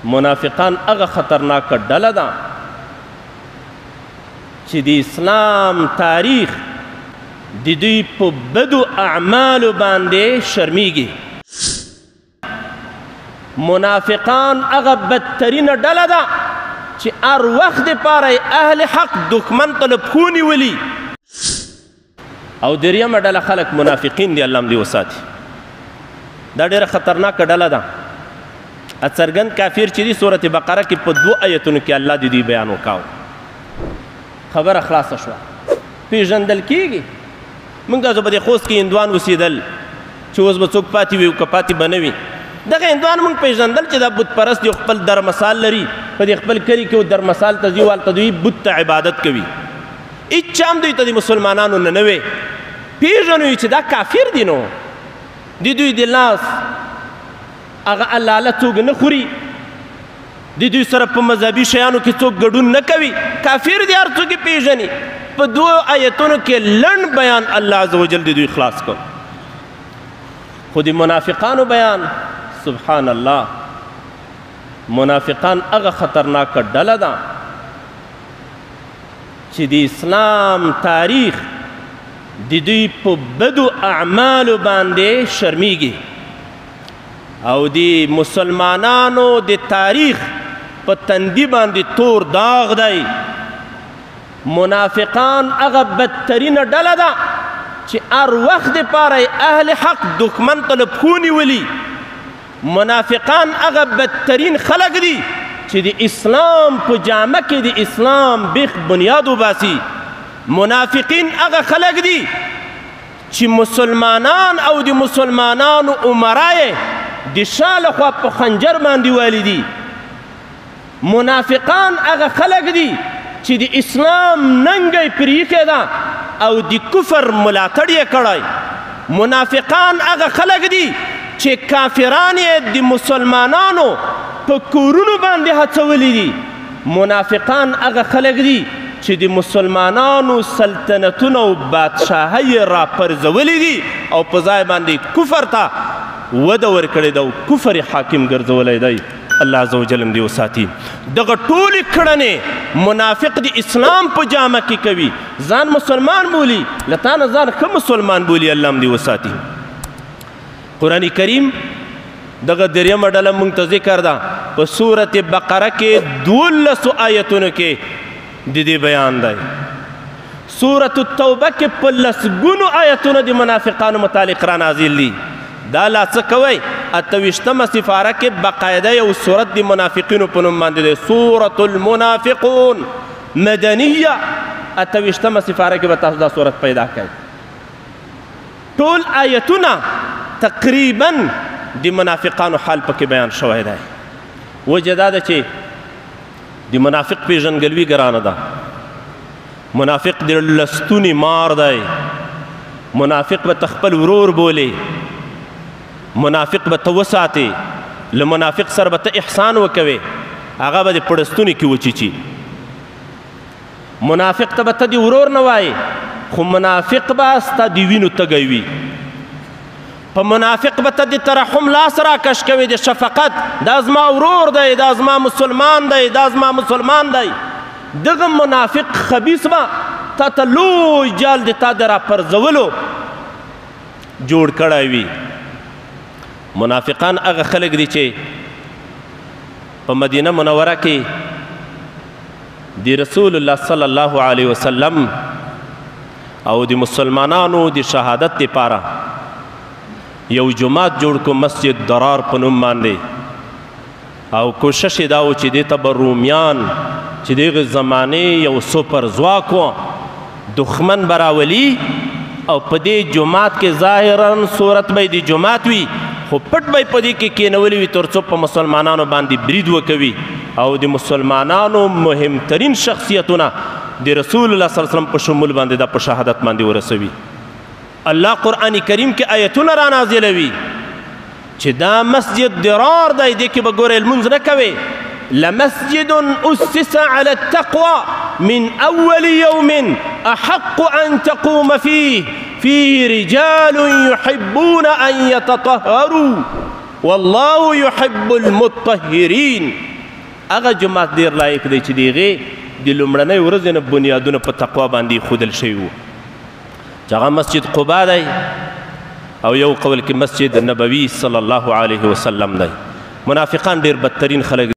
منافقان هغه خطرناکه ډله ده چې د اسلام تاریخ د دوی په بدو اعمالو باندې شرمیږي. منافقان هغه بدترینه ډله ده چې هر وخت دپاره اهل حق دښمن ته له پښو نیولي. او دریمه ډله خلک منافقین دي، الله دې وساتي. دا ډېره خطرناکه ډله ده. څرګند کافر چې دي سورت بقره کې په 2 آیتونو کې الله د دوی بیان وکاو. خبره خلاصه شوه. پیژندل کېږي. موږ تاسو په دې خوست کې هندوان اوسېدل چې اوس به څوک پاتې وي او که پاتې به نه وي. دغه هندوان موږ پیژندل چې دا بت پرست یو خپل درمثال لري. په دې خپل کلي کې درمثال ته ځي والته دوی بت ته عبادت کوي. هېچا هم دوی ته د مسلمانانو نه نه وی پیژنو چې دا کافر دي. نو د دوی د لاس هغه الله څوک نه خوري. د دوی سره په مذهبي شیانو کې څوک ګډون نه کوي. کافر دي، هر څوک یې پیژني. په 2 آیتونو کې لنډ بیان الله عز وجل د دوی خلاص کړ. خو د منافقانو بیان سبحان الله. منافقان هغه خطرناکه ډله ده چې د اسلام تاریخ د دوی په بدو اعمالو باندې شرمیږي. او د مسلمانانو د تاریخ په تندي باندې تور داغ دی. منافقان هغه بدترینه ډله ده چې هر وخت دپاره اهل حق دښمن ته له پښو نیولي. منافقان هغه بدترین خلک دي چې د اسلام په جامه کې د اسلام بیخ بنیاد وباسي. منافقین هغه خلک دي چې مسلمانان او د مسلمانانو عمرای د شا لخوا په خنجر باندې والی دي. منافقان هغه خلک دي چې د اسلام ننګی پرېښې ده او د کفر ملاتړ یې کړی. منافقان هغه خلک دي چې کافران یې د مسلمانانو په کورونو باندې هڅولی دي. منافقان هغه خلک دي چې د مسلمانانو سلطنتونه او بادشاهۍ یې راپرځولی دي او په ځای باندې کفر ته وده ورکړې ده او کفر یې حاکم ګرځولی دی. الله عز وجل دې وساتي. دغه ټولې کړنې منافق د اسلام په جامه کې کوي. ځان مسلمان بولي، له تا نه ځان ښه مسلمان بولي. الله دې وساتي. قرآن کریم دغه دریمه ډله موږ ته ذکر ده په سورت بقره کې 12 آیتونو کې د دې بیان دی. سورت التوبه کې په لسګونو آیتونه د منافقانو متعلق را نازل دي. دا لا څه کوئ 28مه سپاره کې باقاعده یو سورت د منافقینو په نوم باندې دی. سورت المنافقون مدنیه 28مه سپاره کې به تاسو دا سورت پیدا کړئ. ټول آیتونه تقریبا د منافقانو حال پکې بیان شوی دی. وجه دا ده چې د منافق پیژندګلوي ګرانه ده. منافق د لستونې مار دی. منافق به خپل ورور بولي. منافق به ته وساتې. له منافق سره به ته احسان وکوې، هغه به د پړستونې کې وچیچي. منافق ته به ته د ورور نه وایې، خو منافق به ستا د وینو تږی وي. په منافق به ته د ترحم لاس راکش کوي، د شفقت. دا زما ورور دی، دا زما مسلمان دی، دا زما مسلمان دی. دغه منافق خبیث به تا ته لوی جال د تا د راپرځولو جوړ کړی وي. منافقان هغه خلک دي چې په مدینه منوره کې د رسول الله صلی الله علیه وسلم او د مسلمانانو د شهادت لپاره یو جماعت جوړ کو، مسجد درار په نوم باندې. او کوشش یې دا و چې دې ته به رومیان چې دغه زمانې یو سوپر ځواک و دښمن به راولي او په دې جماعت کې ظاهرا صورت به د جماعت وي، خو پټ به په دې کې کېنولی وي تر څو په مسلمانانو باندې برید وکوي او د مسلمانانو مهمترین شخصیتونه د رسول الله صلی الله علیه وسلم په شمول باندې دا په شهادت باندې ورسوي. الله قرآن کریم کې آیتونه را نازلوي چې دا مسجد درار دی، دې کې به ګوره لمونځ نه کوې. لمسجد أسس على التقوى من أول يوم أحق أن تقوم فيه رجال يحبون أن يتطهروا والله يحب المطهرين. هغه جومات ډېر لایق دی چې د هغې د لومړنۍ ورځې نه بنیادونه په تقوا باندې ایښودل شوي وو چې هغه مسجد قبا دی او یو قول کې مسجد نبوي صلی الله علیه وسلم دی. منافقان ډېر بدترین خلک